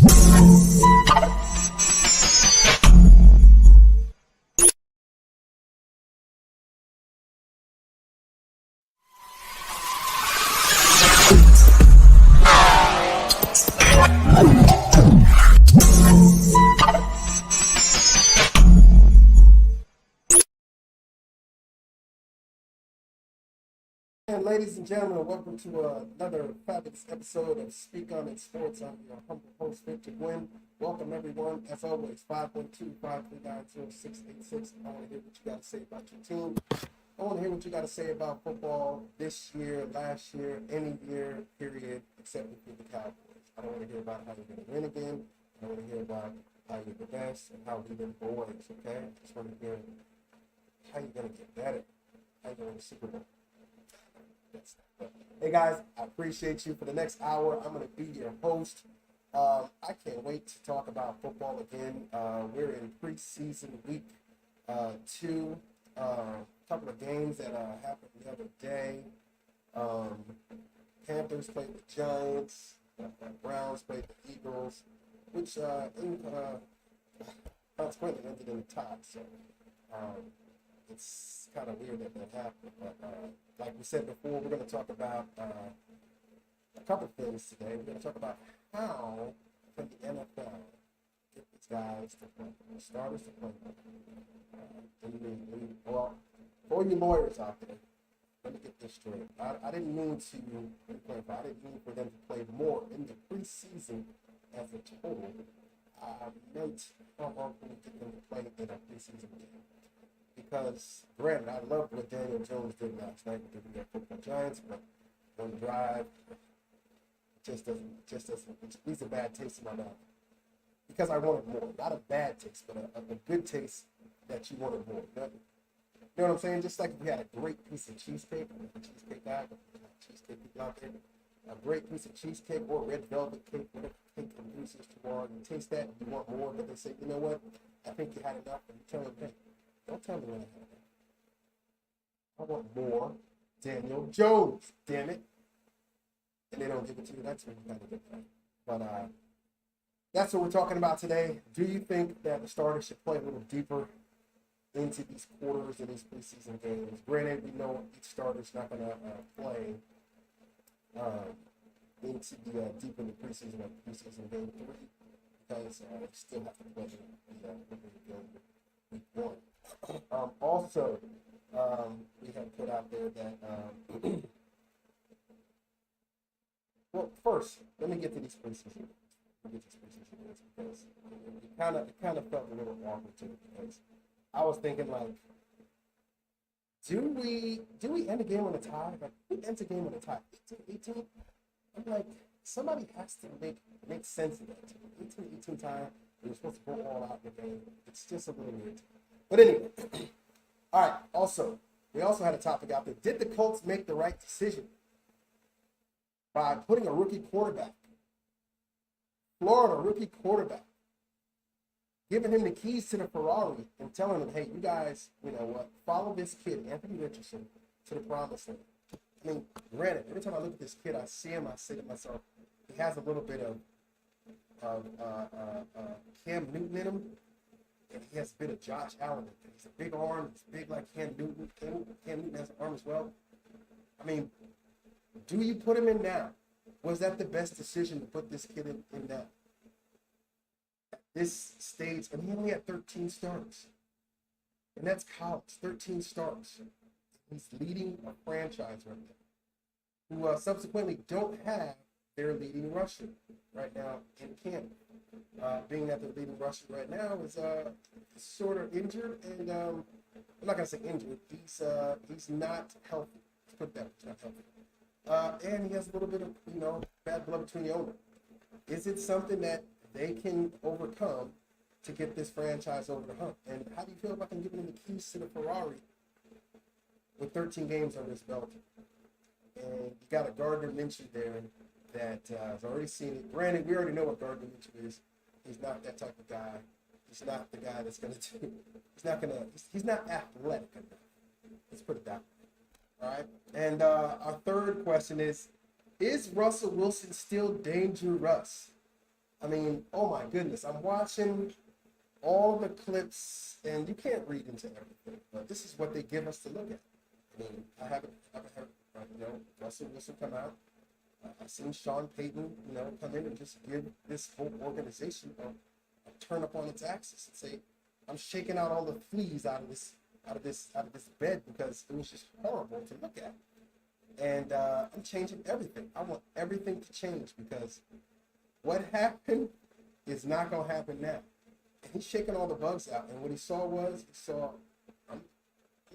And ladies and gentlemen, welcome to another fabulous episode of Speak On It Sports. I'm your humble host, Victor Gwynn. Welcome, everyone. As always, 512-539-0686. I want to hear what you got to say about your team. I want to hear what you got to say about football this year, last year, any year, period, except if you're the Cowboys. I don't want to hear about how you're going to win again. I want to hear about how you're the best and how we the boys, okay? I just want to hear how you're going to get better, how you're going to win the Super Bowl. Hey guys, I appreciate you. For the next hour, I'm going to be your host. I can't wait to talk about football again. We're in preseason week 2. A couple of games that happened the other day. Panthers played the Giants. Browns played the Eagles, which consequently ended in a tie. So it's kind of weird that happened. But like we said before, we're going to talk about a couple of things today. We're going to talk about how can the NFL get these guys to play, starters to play. Well, for you lawyers out there, let me get this straight. I didn't mean to clarify. I didn't mean for them to play more in the preseason as a total. I meant how often we get them to play in a preseason game. Because, granted, I love what Daniel Jones did last night with the football Giants, but one drive just doesn't, it leaves a bad taste in my mouth. Because I wanted more. Not a bad taste, but a good taste that you wanted more. You know what I'm saying? Just like if you had a great piece of cheesecake, cheesecake guy, cheesecake people out there, a great piece of cheesecake or red velvet cake, whatever cake produces tomorrow, you taste that and you want more, but they say, you know what? I think you had enough, and you tell them, hey, don't tell me when I have that. I want more Daniel Jones, damn it. And they don't give it to you. That's when you gotta get that. But that's what we're talking about today. Do you think that the starters should play a little deeper into these quarters of these preseason games? Granted, we know each starter's not going to play into the deep in the preseason of preseason game 3 because they still have to play the game week 1. Also, we have put out there that well, first, let me get to these preseason games. Because it kind of felt a little awkward to me because I was thinking like, do we end the game on a tie? Like, who ends a game on a tie? 18? I'm like, somebody has to make sense of that. 18 tie. We were supposed to go all out in the game. It's just a little weird. But anyway, all right. Also, we also had a topic out there. Did the Colts make the right decision by putting a rookie quarterback, Florida rookie quarterback, giving him the keys to the Ferrari and telling him, hey, you guys, you know what, follow this kid, Anthony Richardson, to the promised land. I mean, granted, every time I look at this kid, I see him, I say to myself, he has a little bit of Cam Newton in him, and he has a bit of Josh Allen in him. He's a big arm, he's big like Cam Newton. Cam Newton has an arm as well. I mean, do you put him in now? Was that the best decision to put this kid in now? At this stage, and he only had 13 starts. And that's college, 13 starts. He's leading a franchise right now, who subsequently don't have their leading rusher right now in camp. Being that their leading rusher right now is sort of injured, and I'm not gonna say injured. He's not healthy. Let's put that. He's not healthy. And he has a little bit of, bad blood between the owner. Is it something that they can overcome to get this franchise over the hump? And how do you feel about them giving him the keys to the Ferrari with 13 games under his belt? And you got a Gardner Minshew there that has already seen it. Granted, we already know what Gardner Minshew is. He's not that type of guy. He's not the guy that's going to do. He's not athletic enough. Let's put it that way. All right. And our third question is Russell Wilson still Danger Russ? I mean, oh my goodness, I'm watching all the clips, and you can't read into everything, but this is what they give us to look at. I mean, I haven't heard, Russell Wilson come out. I've seen Sean Payton, come in and just give this whole organization a turn up on its axis and say, I'm shaking out all the fleas out of this bed because it was just horrible to look at. And I'm changing everything. I want everything to change because what happened is not going to happen now. And he's shaking all the bugs out. And what he saw, I'm going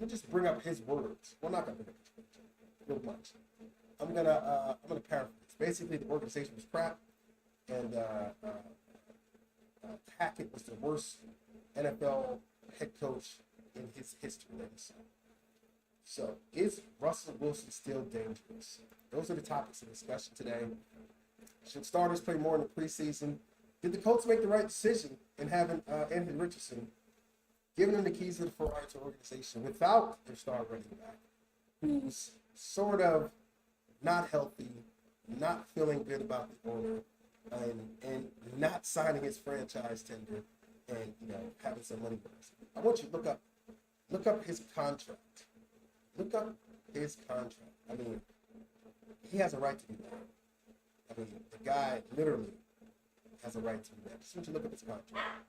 to just bring up his words. Well, not going to bring up his words, real much. I'm gonna paraphrase. Basically, the organization was crap, and Hackett was the worst NFL head coach in his history. So, is Russell Wilson still dangerous? Those are the topics of discussion today. Should starters play more in the preseason? Did the Colts make the right decision in having Anthony Richardson, giving him the keys to the Ferrari organization without their star running back, who's sort of not healthy, not feeling good about the owner, and not signing his franchise tender, and having some money burns. I want you to look up his contract. Look up his contract. I mean, he has a right to do that. I mean, the guy literally has a right to do that. Just want you to look up his contract.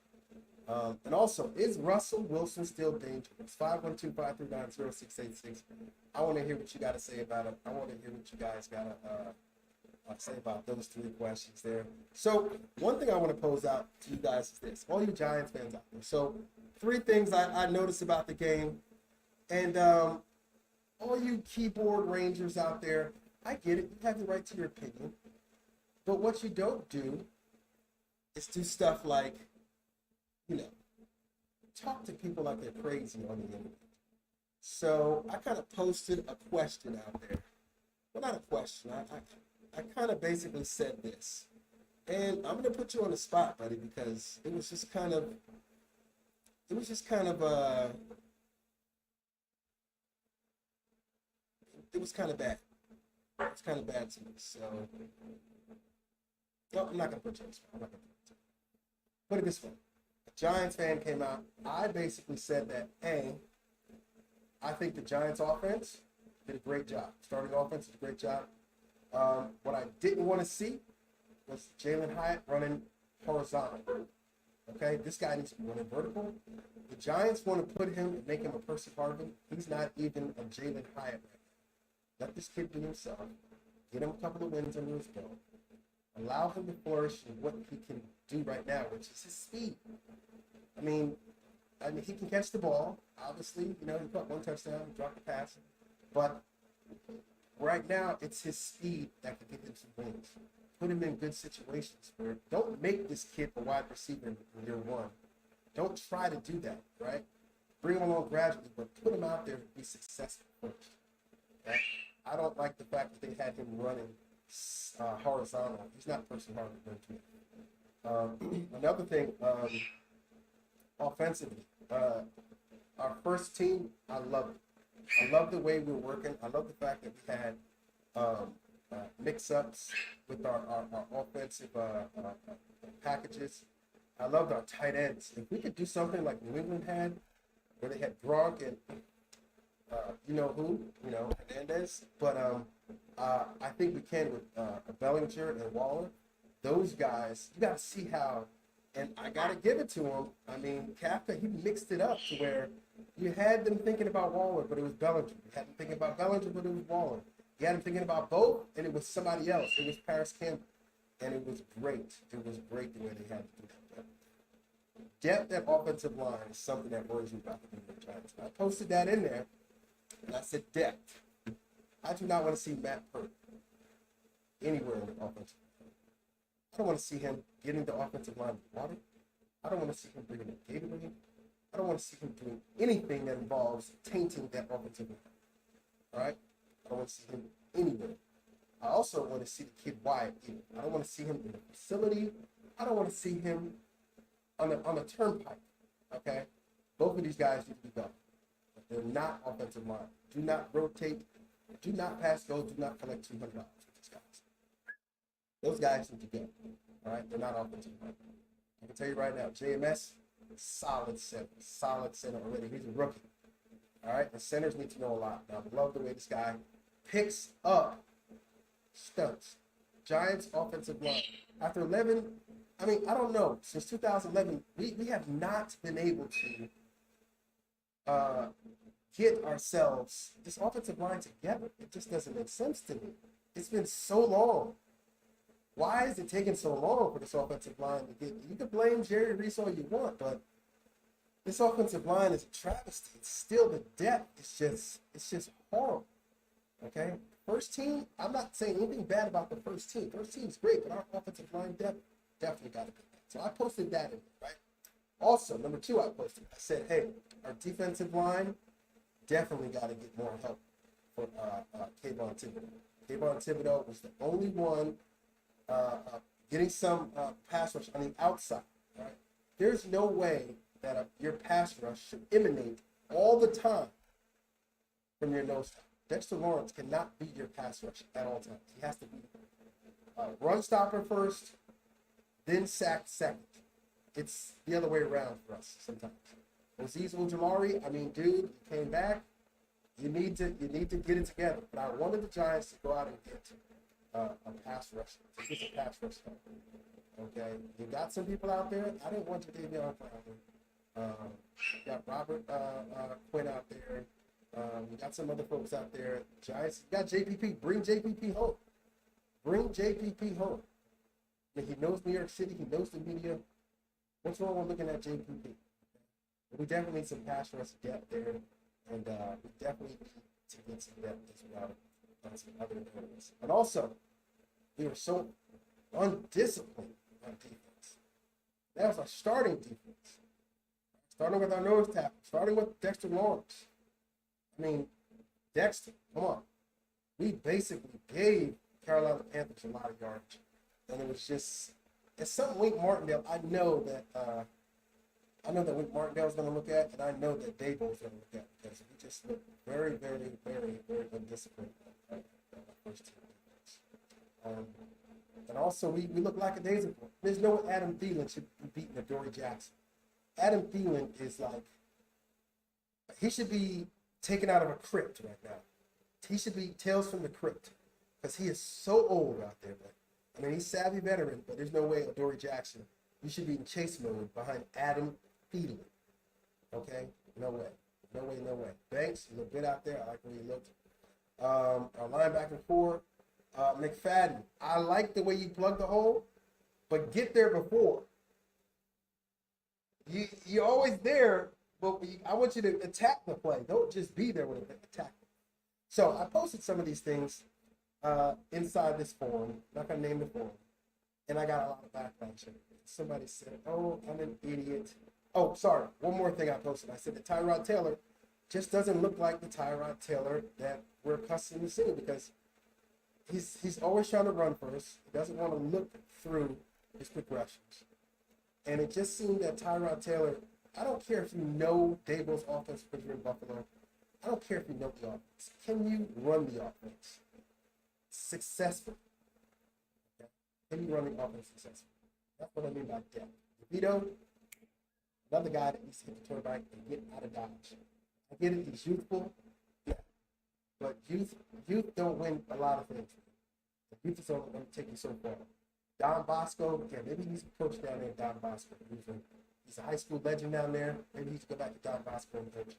And also, is Russell Wilson still dangerous? 512-539-0686. I want to hear what you got to say about it. I want to hear what you guys got to say about those three questions there. So, one thing I want to pose out to you guys is this. All you Giants fans out there. So, three things I noticed about the game. And all you keyboard rangers out there, I get it. You have the right to your opinion. But what you don't do is do stuff like, talk to people like they're crazy on the internet. So I kind of posted a question out there. Well, not a question. I kind of basically said this. And I'm going to put you on the spot, buddy, because it was just kind of bad. It was kind of bad to me. So, no, I'm not going to put you on the spot. Put it this way. Giants fan came out. I basically said that, I think the Giants offense did a great job. Starting offense did a great job. What I didn't want to see was Jalen Hyatt running horizontal. Okay, this guy needs to be running vertical. The Giants want to put him and make him a Percy Harvin. He's not even a Jalen Hyatt right now. Let this kid be himself. Get him a couple of wins under his belt. Allow him to flourish in what he can do right now, which is his speed. I mean, he can catch the ball. Obviously, he caught one touchdown, he dropped the pass. But right now, it's his speed that can get him some wins. Put him in good situations. Don't make this kid a wide receiver in year one. Don't try to do that, right? Bring him along gradually, but put him out there to be successful first. Right? I don't like the fact that they had him running horizontal. He's not Percy Harvin. Another thing, offensively, our first team, I love it. I love the way we're working. I love the fact that we had mix-ups with our offensive packages. I loved our tight ends. If we could do something like New England had, where they had Gronk and Hernandez, but I think we can with Bellinger and Waller. Those guys, you got to see how, and I got to give it to him. I mean, Kafka, he mixed it up to where you had them thinking about Waller, but it was Bellinger. You had them thinking about Bellinger, but it was Waller. You had them thinking about both, and it was somebody else. It was Paris Campbell, and it was great. It was great the way they had to do that. Depth at offensive line is something that worries me about the New York Giants. I posted that in there, and I said depth. I do not want to see Matt Pert anywhere in the offensive line. I don't want to see him getting the offensive line with water. I don't want to see him bringing a Gatorade. I don't want to see him doing anything that involves tainting that offensive line. All right? I don't want to see him anywhere. I also want to see the kid Wyatt either. I don't want to see him in the facility. I don't want to see him on the turnpike. Okay? Both of these guys need to be gone. They're not offensive line. Do not rotate. Do not pass go. Do not collect $200 with these guys. Those guys need to go. All right, they're not offensive line. I can tell you right now, JMS, solid center already. He's a rookie. All right, the centers need to know a lot. Now, I love the way this guy picks up stunts. Giants offensive line. After 11, I mean, I don't know. Since 2011, we have not been able to get ourselves, this offensive line together. It just doesn't make sense to me. It's been so long. Why is it taking so long for this offensive line to get? You can blame Jerry Reese all you want, but this offensive line is a travesty. It's still the depth. It's just horrible. Okay? First team, I'm not saying anything bad about the first team. First team's great, but our offensive line depth definitely got to be that. So I posted that in, right? Also, number 2, I posted. I said, hey, our defensive line definitely got to get more help for Kayvon Thibodeau. Kayvon Thibodeau was the only one getting some pass rush on the outside. Right? There's no way that your pass rush should emanate all the time from your nose tackle. Dexter Lawrence cannot be your pass rush at all times. He has to be run stopper first, then sack second. It's the other way around for us sometimes. Azeez Ojulari, I mean, dude, you came back. You need to get it together. But I wanted the Giants to go out and get a pass rush. It's a pass rush. Okay, you got some people out there. I didn't want Jadeveon Clowney. You got Robert Quinn out there. You got some other folks out there. Giants, you got JPP. Bring JPP home. Bring JPP home. I mean, he knows New York City. He knows the media. What's wrong with looking at JPP? We definitely need some pass rush depth there, and we definitely need to get some depth as well on some other areas. And also, we were so undisciplined on defense. That was our starting defense. Starting with our nose tackle, starting with Dexter Lawrence. I mean, Dexter, come on. We basically gave Carolina Panthers a lot of yardage. And it was just, it's something Wink Martindale, I know that Wink Martindale's going to look at, and I know that Daboll's going to look at, because we just look very, very, very, very undisciplined on the first team defense. And also, we look lackadaisical. There's no Adam Thielen should be beating Adoree Jackson. Adam Thielen is like, he should be taken out of a crypt right now. He should be Tales from the Crypt, because he is so old out there. But I mean, he's a savvy veteran, but there's no way Adoree Jackson, you should be in chase mode behind Adam Thielen. Okay? No way. No way, no way. Banks, you look good out there. I like where you looked. Our linebacker core, McFadden. I like the way you plug the hole, but get there before. You're always there, but I want you to attack the play. Don't just be there with an attack. So I posted some of these things inside this forum. I'm not going to name the forum. And I got a lot of backlash. Somebody said, oh, I'm an idiot. Oh, sorry. One more thing I posted. I said that Tyrod Taylor just doesn't look like the Tyrod Taylor that we're accustomed to seeing, because he's always trying to run first. He doesn't want to look through his progressions. And it just seemed that Tyrod Taylor, I don't care if you know Daboll's offense because you're in Buffalo. I don't care if you know the offense. Can you run the offense successfully? Okay. Can you run the offense successfully? That's what I mean by depth. DeVito, another guy that needs to hit the quarterback and get out of dodge. I get it, he's youthful, yeah. But youth don't win a lot of things. The youth is only going to take you so far. Don Bosco, yeah, maybe he needs to coach down there at Don Bosco. He's a high school legend down there. Maybe he needs to go back to Don Bosco and coach.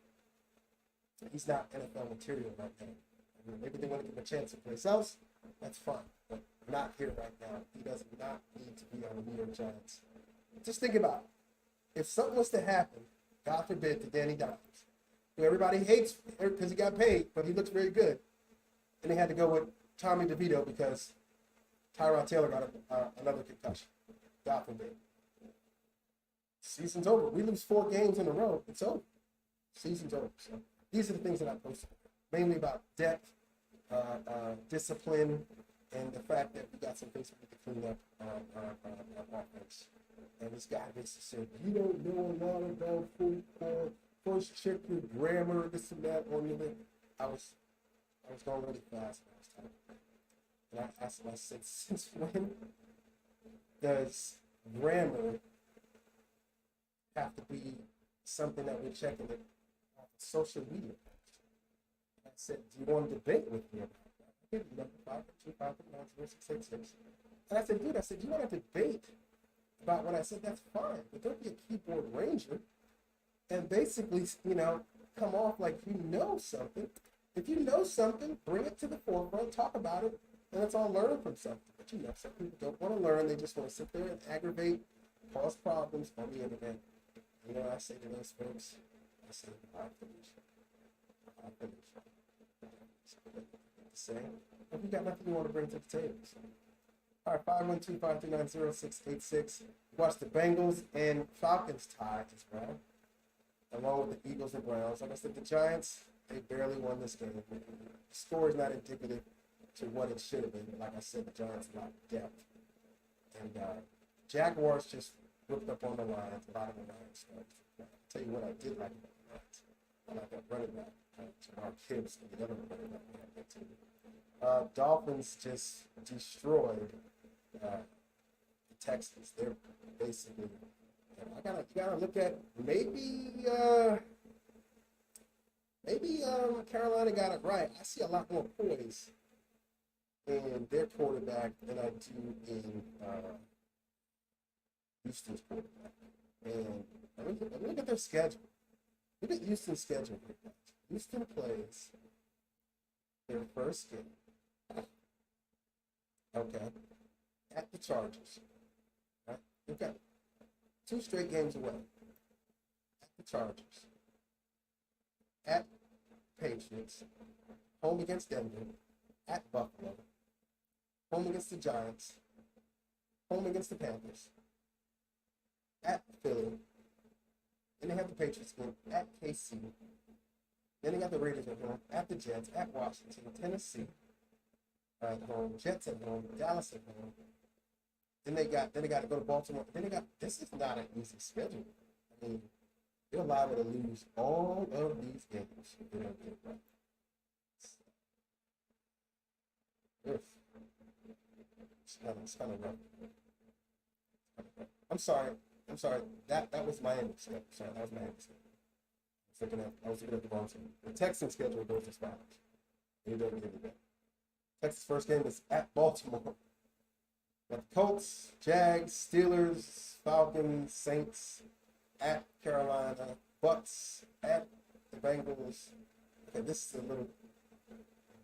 He's not NFL material right now. I mean, maybe they want to give him a chance someplace else. That's fine. But not here right now. He does not need to be on the New York Giants. Just think about it. If something was to happen, God forbid, to Danny Dimes, who everybody hates because he got paid, but he looks very good, and they had to go with Tommy DeVito because Tyrod Taylor got another concussion. God forbid. Season's over. We lose 4 games in a row. It's over. Season's over. So these are the things that I posted, mainly about depth, discipline, and the fact that we got some things we need to clean up our offense. And this guy basically said, you don't know a lot about football. First check your grammar, this and that on your list. I was going really fast last time. And I asked him, I said, since when does grammar have to be something that we're checking it on social media? I said, do you want to debate with me about that? I gave number 512-539-0686. And I said, dude, you want to debate about what I said? That's fine. But don't be a keyboard ranger and basically, come off like you know something. If you know something, bring it to the forefront, talk about it, and let's all learn from something. But some people don't want to learn. They just want to sit there and aggravate, cause problems on the internet. I say to those folks, I say, I finish. Say, if you got nothing you want to bring to the table. So. All right, 512-539-0686. Watch the Bengals and Falcons tie as well, along with the Eagles and Browns. Like I said, the Giants, they barely won this game. The score is not indicative to what it should have been. Like I said, the Giants lack depth. And Jaguars just whipped up on the Lions, a lot of the Lions. I'll tell you what I did like about the Lions. I like that running back, Jamar Gibbs, and the other running back we had that team. Dolphins just destroyed the Texans. They're basically, you gotta look at maybe Carolina got it right. I see a lot more poise in their quarterback than I do in Houston's quarterback. And look at their schedule. Look at Houston's schedule. Houston plays their first game, okay, at the Chargers. Right? They've got 2 straight games away. At the Chargers. At Patriots. Home against Denver. At Buffalo. Home against the Giants. Home against the Panthers. At Philly. Then they have the Patriots game at KC. Then they got the Raiders at home, at the Jets, at Washington, Tennessee at home, Jets at home, Dallas at home. Then they got to go to Baltimore. This is not an easy schedule. I mean, they're liable to lose all of these games if they don't get it right. It's kind of rough. I'm sorry. That was my end schedule. Sorry, that was my end schedule. I was looking at the wrong team. The Texans schedule goes as follows. They don't give it back. Texas' first game is at Baltimore. Got the Colts, Jags, Steelers, Falcons, Saints, at Carolina, Bucks, at the Bengals. Okay, this is a little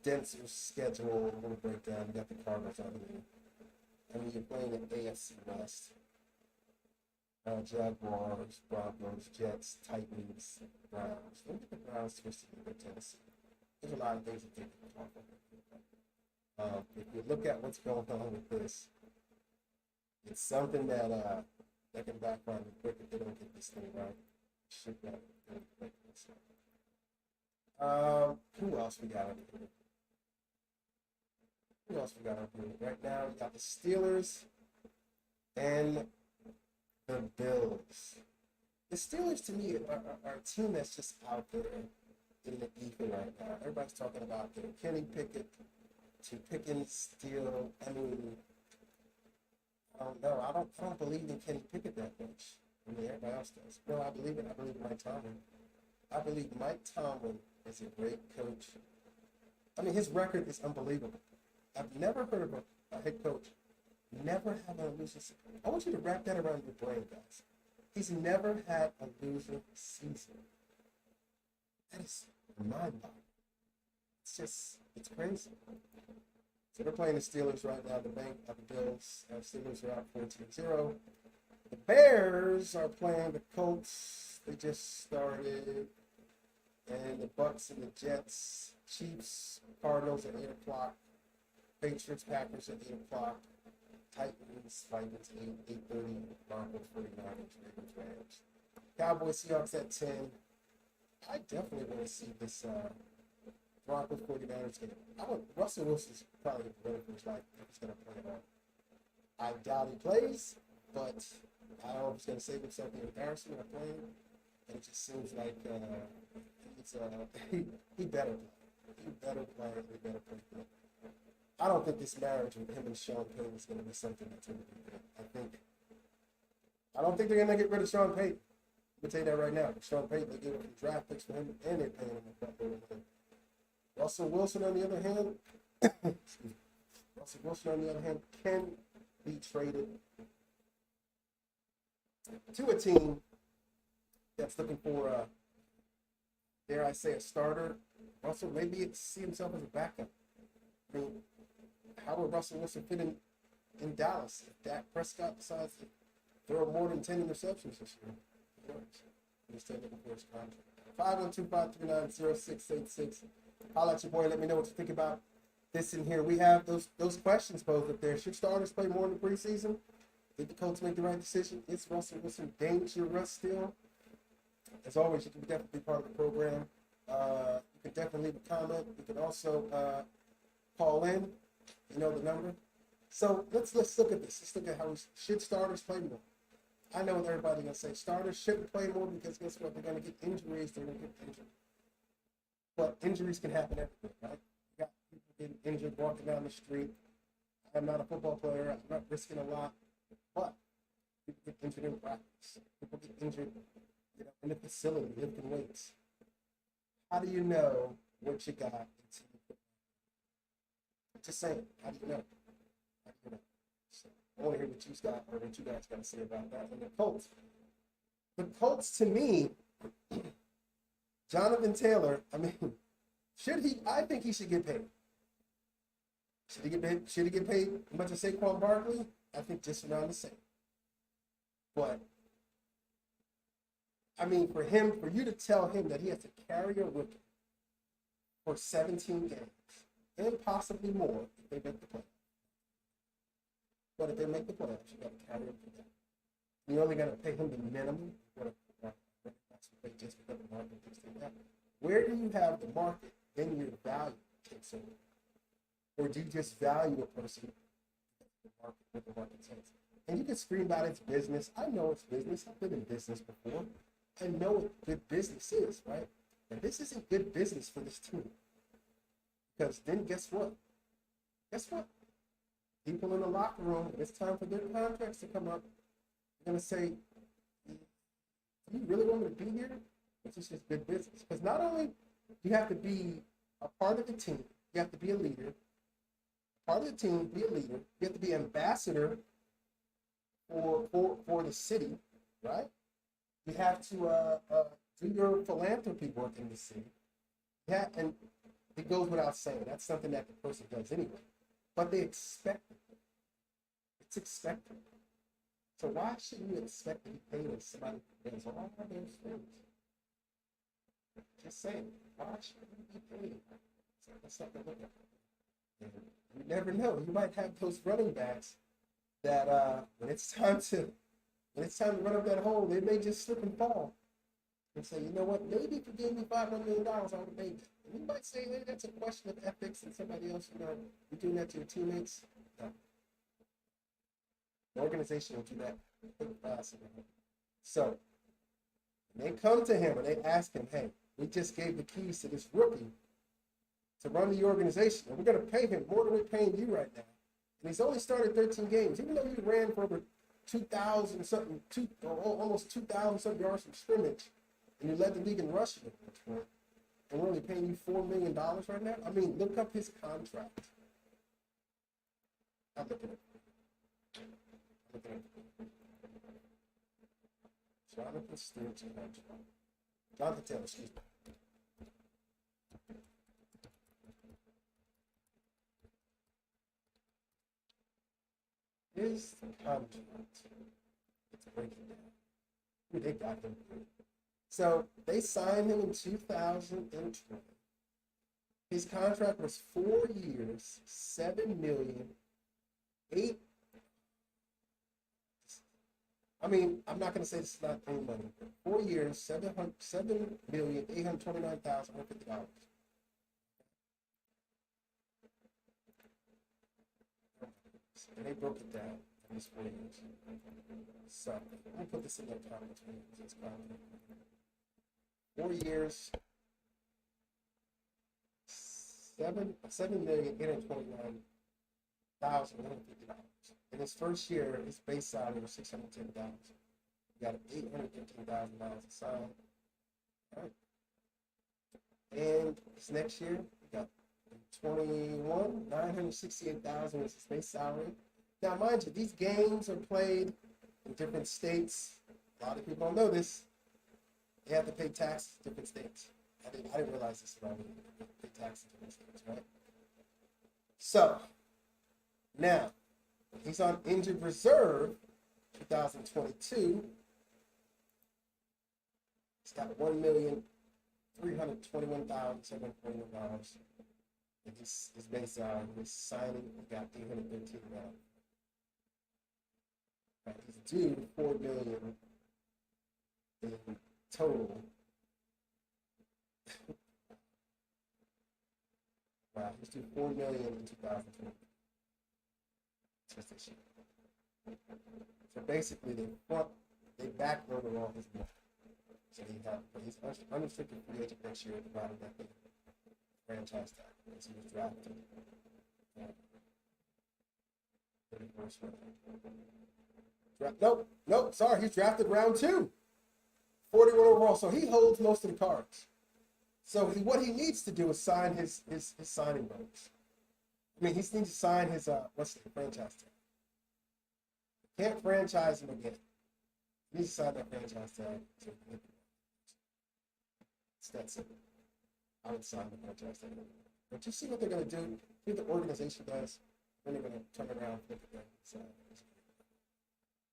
denser schedule, a little breakdown. You got the Cardinals out of there. I mean, you're playing at AFC West. Jaguars, Broncos, Jets, Titans, Browns. Look at the Browns twisted in Tennessee. There's a lot of things that they can talk about. If you look at what's going on with this, it's something that can backfire quick if they don't get this thing right. Should not quick. Who else we got up here? Right now, we got the Steelers and the Bills. The Steelers, to me, are a team that's just out there in the ether right now. Everybody's talking about Kenny Pickett to Pickens deal. I mean, I don't know. I don't believe in Kenny Pickett that much. I mean, everybody else does. No, I believe it. I believe Mike Tomlin. I believe Mike Tomlin is a great coach. I mean, his record is unbelievable. I've never heard of a head coach never have a losing season. I want you to wrap that around your brain, guys. He's never had a losing season. That is mind-boggling. It's crazy. So they're playing the Steelers right now. The Bills. Steelers are out 14-0. The Bears are playing the Colts. They just started. And the Bucks and the Jets. Chiefs, Cardinals at 8 o'clock. Patriots, Packers at 8 o'clock. Titans, Vikings, 8:30. Broncos, 49ers, Ravens, Rams. Cowboys, Seahawks at 10. I definitely want to see this Broncos, 49ers game. Russell Wilson's probably the winner for his life. He's going to play it on. I doubt he plays, but I don't know if he's going to save himself the embarrassment of playing. And it just seems like he better play. He better play. I don't think this marriage with him and Sean Payton is going to be something that's going to be good. I don't think they're going to get rid of Sean Payton. I'll tell you that right now. Sean Payton, they gave up the draft picks for him, and they're paying him a couple of them. Russell Wilson, on the other hand, can be traded to a team that's looking for, dare I say, a starter. Russell maybe see himself as a backup. I mean, how would Russell Wilson fit in Dallas if Dak Prescott decides to throw more than 10 interceptions this year? He's still looking for his contract. 512-539-0686. Holla at your boy. Let me know what you think about this in here. We have those questions posed up there. Should starters play more in the preseason? Did the Colts make the right decision? Is Russell Wilson Danger Russ still? As always, you can definitely be part of the program. You can definitely leave a comment. You can also call in. You know the number. So let's look at this. Let's look at how should starters play more. I know what everybody's going to say. Starters shouldn't play more because guess what? They're going to get injuries. They're going to get injured. But injuries can happen everywhere, right? You got people getting injured walking down the street. I'm not a football player. I'm not risking a lot. But people get injured in practice. People get injured in the facility, lifting weights. How do you know what you got until you put it? Just saying. How do you know? So I want to hear what you guys got to say about that. And the Colts. The Colts, to me, Jonathan Taylor, I mean, I think he should get paid. Should he get paid as much as Saquon Barkley? I think just around the same. But, I mean, for you to tell him that he has to carry a rookie for 17 games, and possibly more if they make the playoffs. But if they make the playoffs, you got to carry him for that. You're only going to pay him the minimum. Just because the market takes that. Where do you have the market? Then your value takes over. Or do you just value a person what the market takes? And you can scream about it's business. I know it's business. I've been in business before. I know what good business is, right? And this isn't good business for this team. Because then guess what? People in the locker room, when it's time for their contracts to come up, they're going to say, do you really want me to be here? It's just good business. Because not only do you have to be a part of the team, you have to be a leader. Part of the team, be a leader. You have to be ambassador for the city, right? You have to do your philanthropy work in the city. Yeah, and it goes without saying. That's something that the person does anyway. But they expect it. It's expected. So why shouldn't you expect to be paid as somebody who does all those things? Just saying, why shouldn't you be paid? So that's not going to look at it. You never know. You might have those running backs that when it's time to run up that hole, they may just slip and fall. And say, you know what, maybe if you gave me $500 million, I would have made it. And you might say, hey, that's a question of ethics and somebody else, you're doing that to your teammates. No. The organization will do that. So, they come to him and they ask him, hey, we just gave the keys to this rookie to run the organization, and we're going to pay him more than we're paying you right now. And he's only started 13 games, even though he ran for over 2,000 something, almost 2,000 something yards from scrimmage, and you led the league in rushing at that point. And we're only paying you $4 million right now. I mean, look up his contract. I'm looking at Jonathan Stewart's contract. Jonathan Taylor, excuse me. His contract. Let's break it down. Ooh, they got him. So they signed him in 2020. His contract was 4 years, $7 million, I mean, I'm not going to say this is not any money. 4 years, $7,829,150. And they broke it down in these 4 years. So let me put this in the comments. 4 years, $7,829,150. $1,150. In his first year, his base salary was $610,000. He got $815,000 to sign. All right. And this next year, he got 21, $968,000 was his base salary. Now, mind you, these games are played in different states. A lot of people don't know this. They have to pay taxes in different states. I didn't realize this about me. They pay taxes in different states, right? So, now, he's on injured reserve 2022. He's got $1,321,741. And his base salary, his signing, he got $813,000. Right, he's due $4 million in total. Wow, he's due $4 million in 2020. Just this year. So basically, they backloaded all his money. So he's unrestricted free agent next year, provided that they franchise tag because he was drafted. Nope, sorry, he's drafted round 2. 41 overall, so he holds most of the cards. So what he needs to do is sign his signing bonus. I mean, he needs to sign his franchise tag. Can't franchise him again. He needs to sign that franchise tag. It's that simple. I would sign the franchise tag. But you see what they're going to do. See what the organization does. Then they're going to turn around and look at that.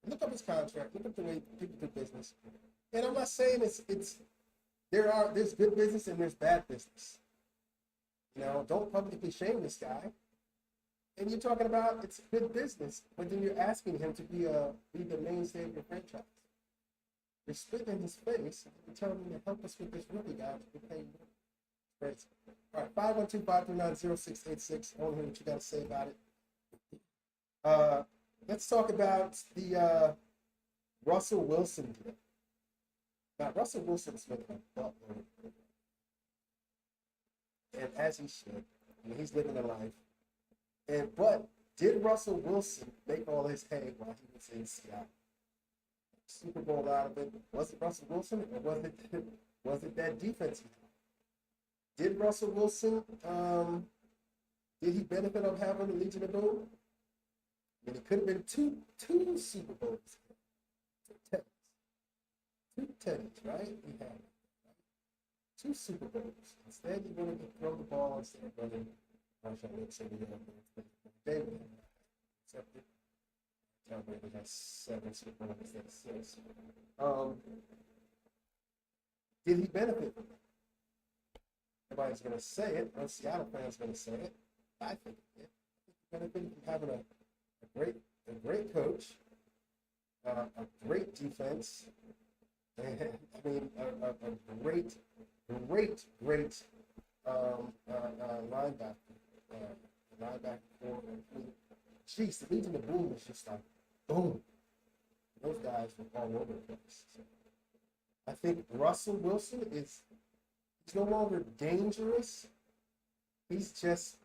Look up his contract. Look up the way people do business. And I'm not saying there's good business and there's bad business. You know, don't publicly shame this guy. And you're talking about it's good business, but then you're asking him to be the mainstay of your franchise. You're spitting in his face and telling him to help us with this rookie guy to pay you. Crazy. All right, 512-539-0686. I want to hear what you got to say about it. Let's talk about the Russell Wilson deal. Now, Russell Wilson's making a buttload, and as he should, I mean, he's living a life. But did Russell Wilson make all his hay while he was in Seattle? Super Bowl out of it. Was it Russell Wilson, or was it that defense? Did Russell Wilson did he benefit of having the Legion of Boom? I mean, it could have been two Super Bowls. Two teddies, right? He had 2 Super Bowls. Instead, he wanted to throw the ball instead of running. I should say we have David. Except Tom Brady has 7 Super Bowls instead of 6. Did he benefit from it? Nobody's going to say it. No Seattle fans going to say it. I think he did. He benefited from having a great coach, a great defense. I mean, a great linebacker. Linebacker. Jeez, the Legion of Boom was just like, boom. Those guys were all over the place. So I think Russell Wilson he's no longer dangerous. He's just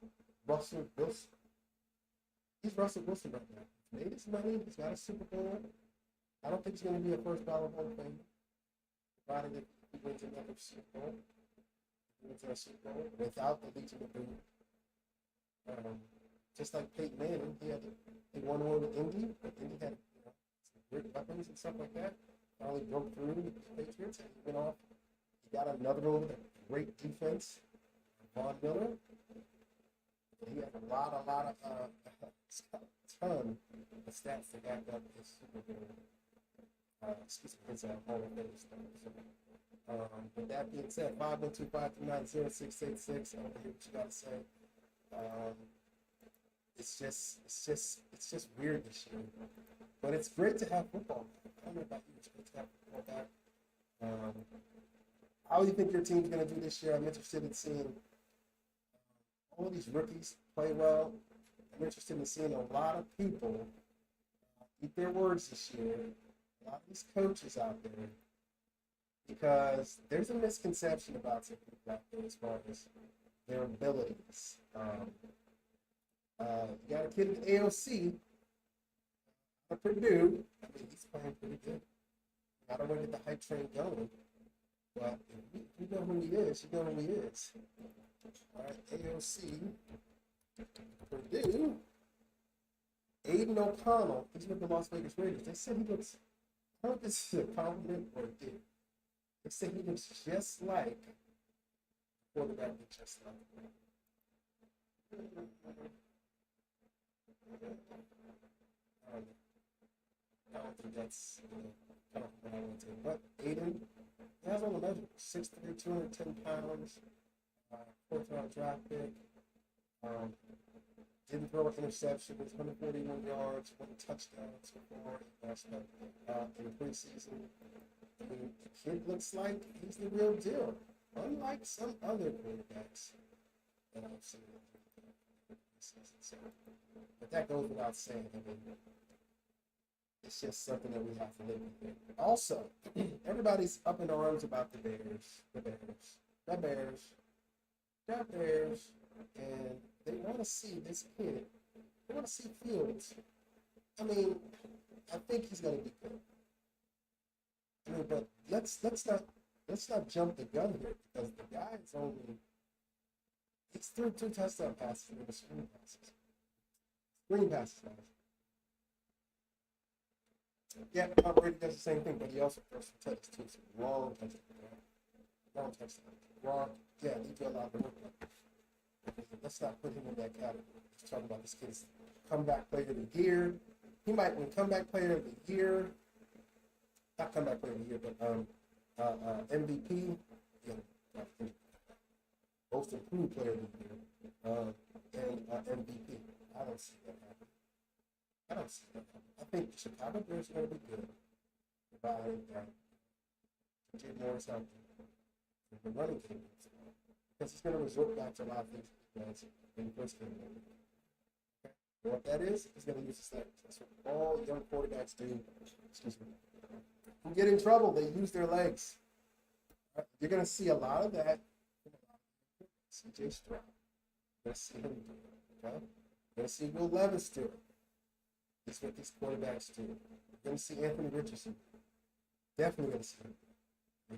Russell Wilson. He's Russell Wilson right now. He's made his money. He's got a Super Bowl. I don't think he's going to be a first ballot Hall of Famer. Provided that he wins another Super Bowl. He wins a Super Bowl without the Legion of Boom. Just like Peyton Manning, he won one with Indy, but Indy had some great weapons and stuff like that. Finally broke through with the Patriots and he went off. He got another one with a great defense, Von Miller. He had a lot of he's got a ton of stats to back up his Super Bowl. His Hall of Fame stuff. So, with that being said, 512-539-0686. I want to hear what you got to say. It's just weird this year, but it's great to have football. I don't know about you, it's great to have football back. How do you think your team's going to do this year? I'm interested in seeing all of these rookies play well. I'm interested in seeing a lot of people eat their words this year. A lot of these coaches out there, because there's a misconception about some people out there as far as their abilities. You got a kid in the AOC at Purdue. I mean, he's playing pretty good. I don't want to get the hype train going, but if you know who he is, you know who he is. All right, AOC, Purdue, Aiden O'Connell, he's with the Las Vegas Raiders. They said he looks, I don't know if this is a compliment or a dig. They said he looks just like the quarterback, just like. I don't think that's kind of what I want to do. But Aiden, he has all the measures. 6'3", 210 pounds, fourth round draft pick. Didn't throw an interception. It was 141 yards, 1 touchdown so far in the preseason. I mean, the kid looks like he's the real deal, unlike some other quarterbacks that I've seen in the preseason. So, but that goes without saying. I mean, it's just something that we have to live with. Also, everybody's up in arms about the Bears, and they want to see this kid. They want to see Fields. I mean, I think he's going to be good. I mean, but let's not jump the gun here because the guy's he's threw 2 touchdown passes and the screen passes. Screen passes. Yeah, Tom Brady does the same thing, but he also throws some touchdowns too. So long touchdown. Wrong. Yeah, he did a lot of work. Let's not put him in that category. Just talking about this kid's comeback player of the year. He might win comeback player of the year. Not comeback player of the year, but MVP. Yeah, most improved player of the year. And MVP. I don't see that happening. I think the Chicago Bears are going to be good. Jay Morris out there. The running game. Because he's going to resort back to a lot of things he does in the first game. Okay? And what that is, he's going to use his legs. That's what all young quarterbacks do. Excuse me. Who get in trouble, they use their legs. Right? You're going to see a lot of that. CJ Stroud. You're going to see him do it. Okay? You're going to see Will Levis do it. That's what these quarterbacks do. You're going to see Anthony Richardson. Definitely going to see him.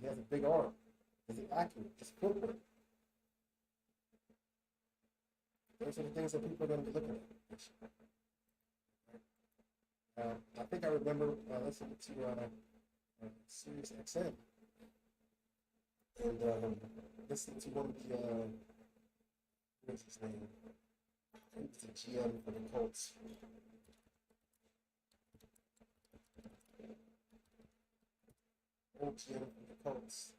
He has a big arm. He's accurate. His footwork. Those are the things that people are going to be looking at. I think I remember listening to Sirius XM and listening to one of the what is his name? He was the GM for the Colts. Old GM for the Colts.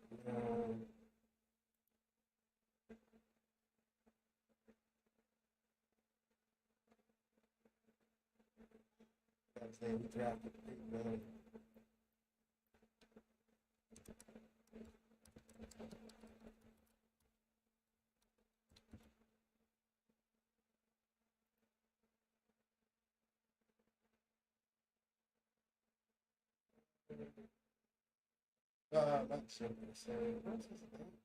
His name, he drafted not sure.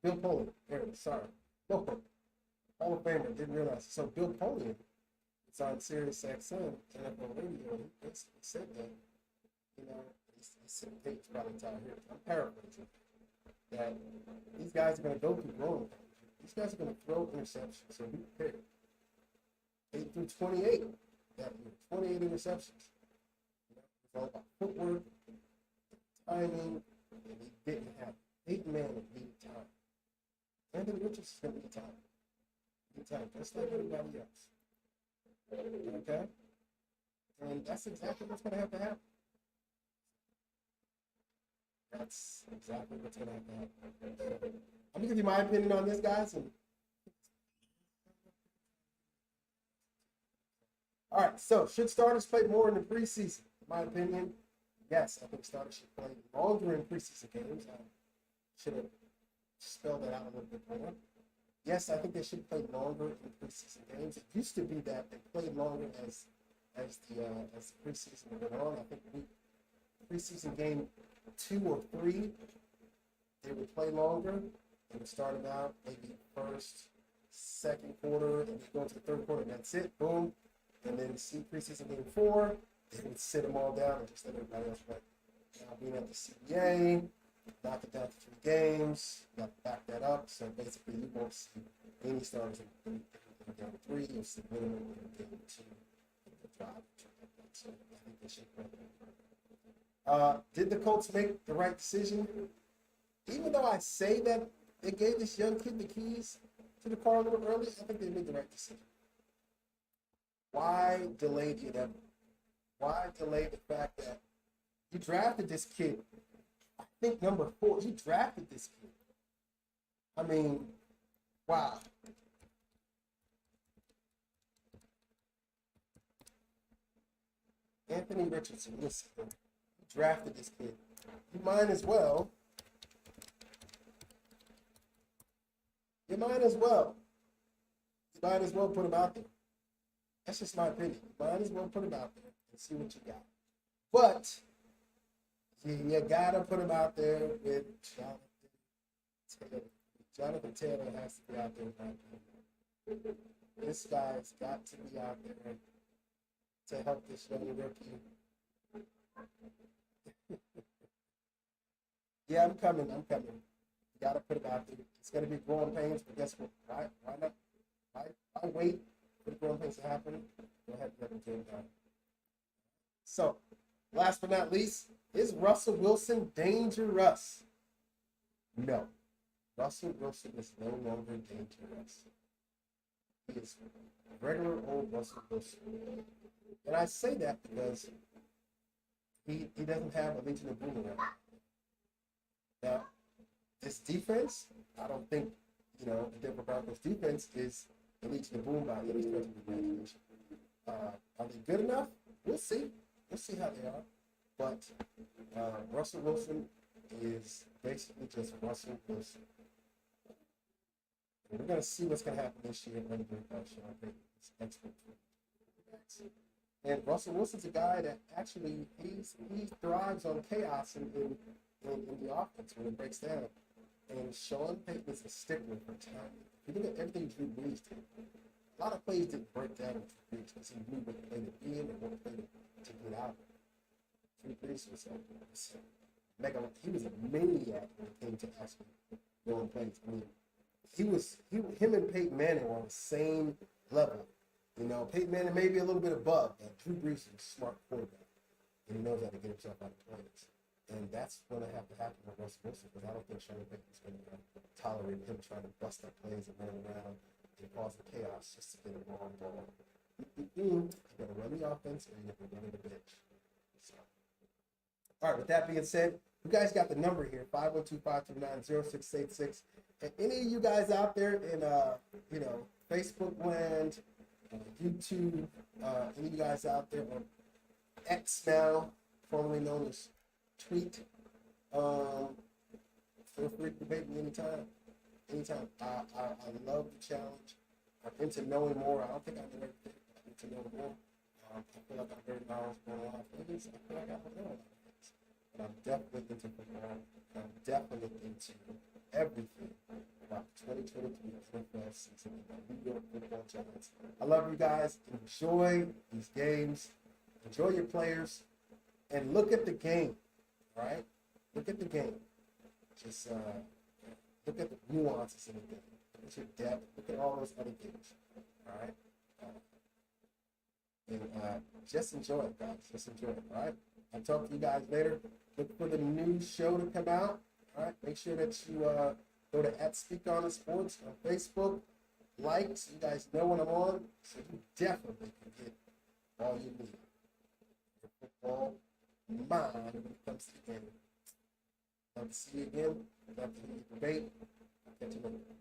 Bill Polian. There it is. Sorry. Bill Polian. Hall of Famer. Didn't realize. So Bill Polian. It's on Sirius XM, NFL radio. He basically said that, he said, Paige probably tired here. I'm paraphrasing. That these guys are going to go through growing pains. These guys are going to throw interceptions, so be prepared. 8 through 28 that year, 28 interceptions. It's all about footwork, timing, and he didn't have it. 8 man needed time. Anthony Richardson's going to need time. Need time, just like everybody else. Okay? And that's exactly what's going to happen. That's exactly what's going to happen. I'm going to give you my opinion on this, guys. All right, so should starters play more in the preseason? In my opinion, yes. I think starters should play longer in preseason games. I should have spelled that out a little bit more. Yes, I think they should play longer in preseason games. It used to be that they played longer as the preseason went on. I think preseason game 2 or 3, they would play longer. They would start about maybe first, second quarter, and you go into the third quarter, and that's it. Boom. and then see preseason game 4, they would sit them all down and just let everybody else play. Now being at the CBA, knock it down to 3 games, you got to back that up. So basically, you won't see any starters in game 3. You'll see minimum in game 2 in the drive. So I think they should play. Did the Colts make the right decision? Even though I say that they gave this young kid the keys to the car a little early, I think they made the right decision. Why delay the inevitable? Why delay the fact that you drafted this kid? I think number 4, you drafted this kid. I mean, wow. Anthony Richardson, listen, you drafted this kid. You might as well. You might as well put him out there. That's just my opinion. You might as well put him out there and see what you got. But you gotta put him out there with Jonathan Taylor. Jonathan Taylor has to be out there. This guy's got to be out there to help this young rookie. Yeah, I'm coming. You gotta put him out there. It's gonna be growing pains, but guess what? Why not? Why wait for the growing pains to happen? Go ahead and let him get down. So, last but not least, is Russell Wilson Danger Russ? No. Russell Wilson is no longer Danger Russ. He is regular old Russell Wilson. And I say that because he doesn't have a Legion of Boom around. Now, this defense, I don't think, the Denver Broncos defense is the Legion of Boom by any stretch of the imagination. Are they good enough? We'll see. We'll see how they are. But Russell Wilson is basically just Russell Wilson. And we're going to see what's going to happen this year when Sean Payton is expert. And Russell Wilson's a guy that actually he thrives on chaos in the offense when it breaks down. And Sean Payton is a stickler for time. If you look at everything Drew Brees did, a lot of plays didn't break down with Drew Brees because he knew what play to be in and what play to get out. Drew Brees was he was a maniac when it came to actually going plays. I mean, him and Peyton Manning were on the same level. Peyton Manning may be a little bit above, but Drew Brees is a smart quarterback, and he knows how to get himself out of plays. And that's going to have to happen with Russell Wilson, because I don't think Sean Payton's going to tolerate him trying to bust up plays and run around and cause chaos just to get a long ball. You're going to run the offense, or you're going to run the bench. So, all right, with that being said, you guys got the number here, 512-529-0686. And any of you guys out there in, Facebook land, YouTube, any of you guys out there on X now, formerly known as Tweet, feel free to debate me anytime. I love the challenge. I'm into knowing more. I don't think I know everything. I'm into knowing more. I feel like I'm very knowledgeable on a lot of things. I feel like I don't know a lot of things. But I'm definitely into football. I'm definitely into everything about 2023 NFL season and the New York Football Giants. I love you guys. Enjoy these games. Enjoy your players. And look at the game, right? Look at the game. Just look at the nuances in the game. Look at your depth. Look at all those other things, all right? And just enjoy it, guys. Just enjoy it, all right? I'll talk to you guys later. Look for the new show to come out, all right? Make sure that you go to @SpeakOnTheSports on Facebook. Like, so you guys know when I'm on, so you definitely can get all you need. Your football mind when it comes to the game. Love to see you again. Love to hear you debate. I'll catch you later.